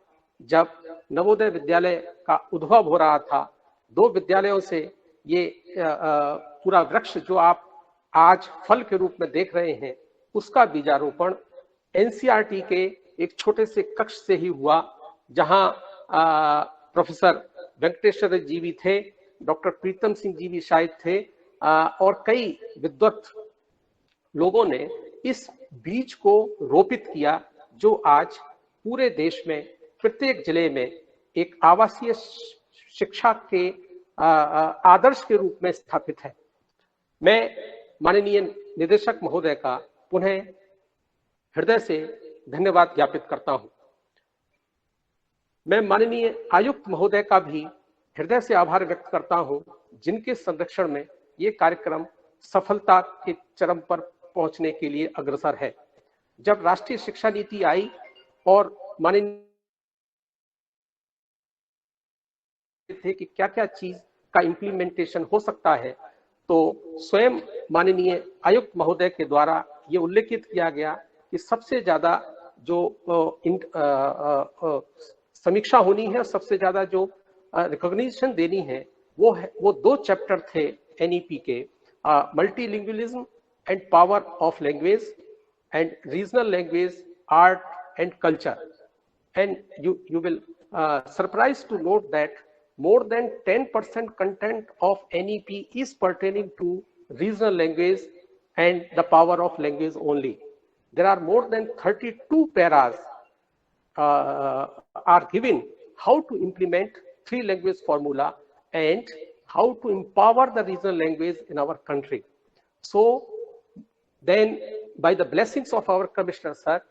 जब नवोदय विद्यालय का उद्भव हो रहा था। 2 विद्यालयों से ये पूरा वृक्ष जो आप आज फल के रूप में देख रहे हैं, उसका बीजारोपण NCERT के एक छोटे से कक्ष से ही हुआ, जहां प्रोफेसर वेंकटेश्वर जी भी थे, डॉक्टर प्रीतम सिंह जी भी शायद थे, और कई विद्वत लोगों ने इस बीज को रोपित किया, जो आज पूरे देश में प्रत्येक जिले में एक आवासीय शिक्षा के आदर्श के रूप में स्थापित है। मैं माननीय निदेशक महोदय का पुनः हृदय से धन्यवाद ज्ञापित करता हूं। मैं माननीय आयुक्त महोदय का भी हृदय से आभार व्यक्त करता हूं, जिनके संरक्षण में ये कार्यक्रम सफलता के चरम पर पहुंचने के लिए अग्रसर है। जब राष्ट्रीय शिक्षा नीति आई और माननीय थे कि क्या-क्या चीज का इम्प्लीमेंटेशन हो सकता है, तो स्वयं माननीय आयुक्त महोदय के द्वारा ये उल्लेखित किया गया कि सबसे ज्यादा जो समीक्षा होनी है, सबसे ज्यादा जो रिकॉग्निशन देनी है, वो 2 चैप्टर थे NEP के, multilingualism and power of language and regional language, art and culture. And you will surprised to note that more than 10% content of NEP is pertaining to regional language and the power of language only. There are more than 32 paras are given how to implement 3 language formula and how to empower the regional language in our country. So then, by the blessings of our Commissioner Sir,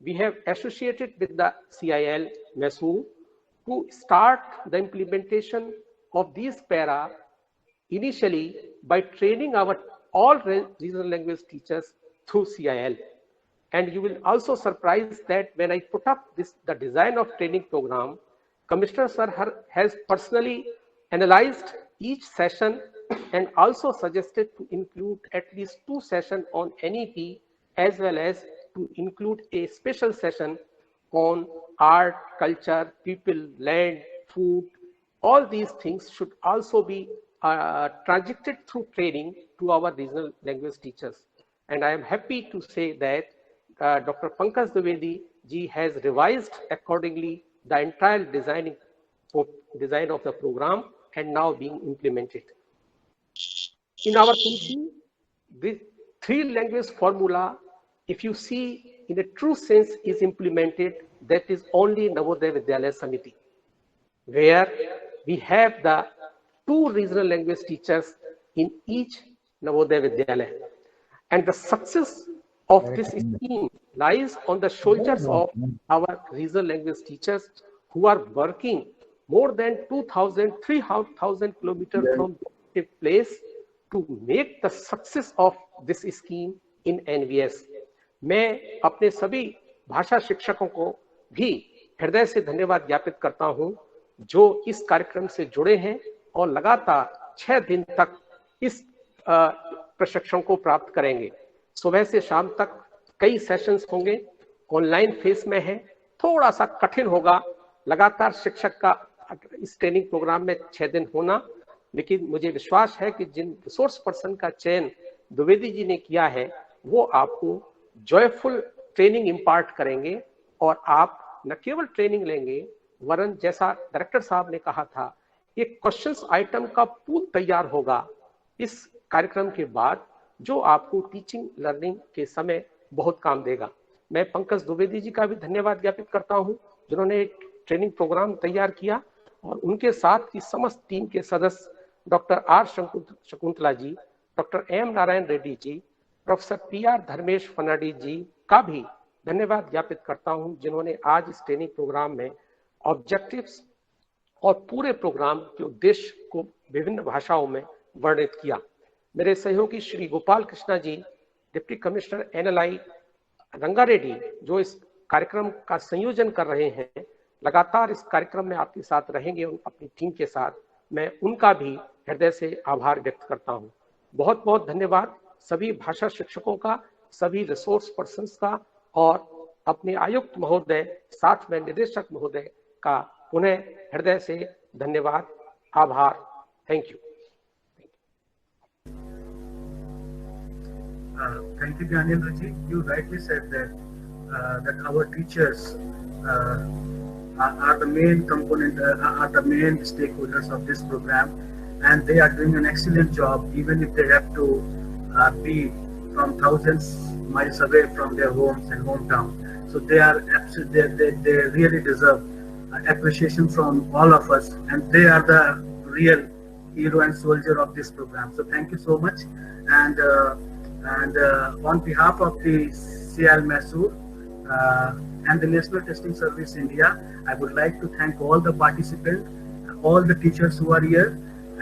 we have associated with the CIL Mysore to start the implementation of these para initially by training our all regional language teachers through CIL. And you will also surprise that when I put up the design of training program, Commissioner Sir has personally analyzed each session and also suggested to include at least 2 sessions on NEP, as well as to include a special session on art, culture, people, land, food. All these things should also be transacted through training to our regional language teachers. And I am happy to say that Dr. Pankaj Dwivedi ji has revised accordingly the entire design of the program and now being implemented. In our country, the 3 language formula, if you see in a true sense, is implemented, that is only Navodaya Vidyalaya Samiti, where we have the 2 regional language teachers in each Navodaya Vidyalaya. And the success of this scheme lies on the shoulders of our regional language teachers who are working more than 2,000, 3,000 kilometers from the place to make the success of this scheme in NVS. मैं अपने सभी भाषा शिक्षकों को भी हृदय से धन्यवाद ज्ञापित करता हूं जो इस कार्यक्रम से जुड़े हैं और लगातार 6 दिन तक इस प्रशिक्षण को प्राप्त करेंगे। सुबह से शाम तक कई सेशंस होंगे, ऑनलाइन फेस में है, थोड़ा सा कठिन होगा लगातार शिक्षक का इस ट्रेनिंग प्रोग्राम में 6 दिन होना, लेकिन मुझे विश्वास है कि जिन रिसोर्स पर्सन का चयन द्विवेदी जी ने किया है वो आपको जॉयफुल ट्रेनिंग इम्पार्ट करेंगे और आप न केवल ट्रेनिंग लेंगे वरन जैसा डायरेक्टर साहब ने कहा था एक क्वेश्चंस आइटम का पूल तैयार होगा इस कार्यक्रम के बाद जो आपको टीचिंग लर्निंग के समय बहुत काम देगा। मैं पंकज द्विवेदी जी का भी धन्यवाद ज्ञापित करता हूं जिन्होंने एक ट्रेनिंग प्रोग्राम तैयार किया और उनके साथ की समस्त टीम के सदस्य doctor R Shakuntala ji, doctor M Narayan Reddy ji, professor PR Dharmesh Fernandes जी का भी धन्यवाद ज्ञापित करता हूं जिन्होंने आज इस ट्रेनिंग प्रोग्राम में ऑब्जेक्टिव्स और पूरे प्रोग्राम के उद्देश्य को विभिन्न भाषाओं में वर्णित किया। मेरे सहयोगी Shri Gopal Krishna ji, deputy commissioner NLI Rangareddy जो इस कार्यक्रम का संयोजन कर रहे हैं, लगातार इस कार्यक्रम में आपके साथ रहेंगे अपनी टीम के साथ, मैं उनका भी हृदय से आभार व्यक्त करता हूं। बहुत बहुत धन्यवाद सभी भाषा शिक्षकों का, सभी रिसोर्स पर्सन्स का और अपने आयुक्त महोदय साथ में निदेशक महोदय का पुनः हृदय से धन्यवाद, आभार। Thank you. Thank you, Gyanendra ji. You rightly said that our teachers are the main component, are the main stakeholders of this program, and they are doing an excellent job, even if they have to be from thousands miles away from their homes and hometown. So they are they really deserve appreciation from all of us, and they are the real hero and soldier of this program. So thank you so much, and on behalf of the CIL Mysore and the National Testing Service India, I would like to thank all the participants, all the teachers who are here,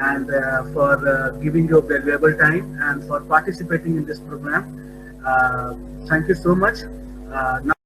and for giving your valuable time and for participating in this program. Thank you so much. Now